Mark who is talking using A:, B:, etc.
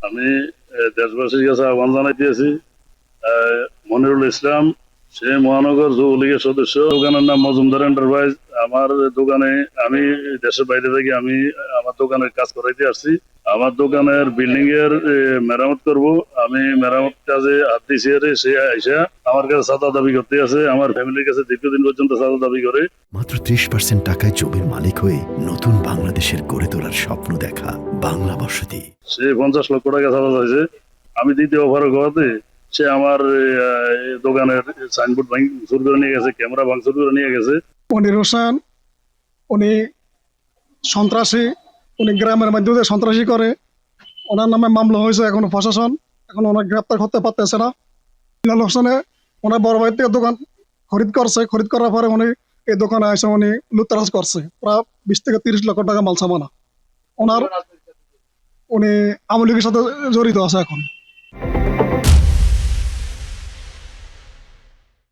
A: আমি দেশবাসীর কাছে আহ্বান জানাইতেছি। মনিরুল ইসলাম, সে মহানগর যুবলীগের সদস্য। দোকানের নাম মজুমদার এন্টারপ্রাইজ। আমার দোকানে আমি দেশের বাইরে থেকে আমি আমার দোকানের কাজ করাইতে আসছি। আমার দোকানের বিল্ডিং এর মেরামত করব। আমি মেরামত কাজে হাত দিছি, সে আইসা আমার কাছে চাঁদা দাবি করতে আছে। আমার ফ্যামিলির কাছে দীর্ঘদিন পর্যন্ত চাঁদা দাবি করে।
B: মাত্র 30% টাকায় জমির মালিক হয়ে নতুন বাংলাদেশের গড়ে তোলার স্বপ্ন দেখা বাংলা বসতি।
A: সে 50 লক্ষ টাকা চাঁদা চাইছে। আমি দ্বিতীয় অফারে গোয়াতে সে আমার দোকানের সাইনবোর্ড ভাঙচুর করে নিয়ে গেছে, ক্যামেরা ভাঙচুর করে নিয়ে গেছে।
C: মনির হোসেন উনি সন্ত্রাসী, উনি গ্রামের মধ্যে সন্ত্রাসী করে। ওনার নামে মামলা হয়েছে, এখন প্রশাসন এখন ওনার গ্রেপ্তার করতে পারতেছে না। বিলাল হোসেনে ওনার বড় ভাই থেকে দোকান খরিদ করছে, খরিদ করার পরে উনি এই দোকানে এসে উনি লুটতরাজ করছে প্রায় 20 থেকে 30 লক্ষ টাকা মাল সামানা। উনি আওয়ামী লীগের সাথে জড়িত আছে এখন।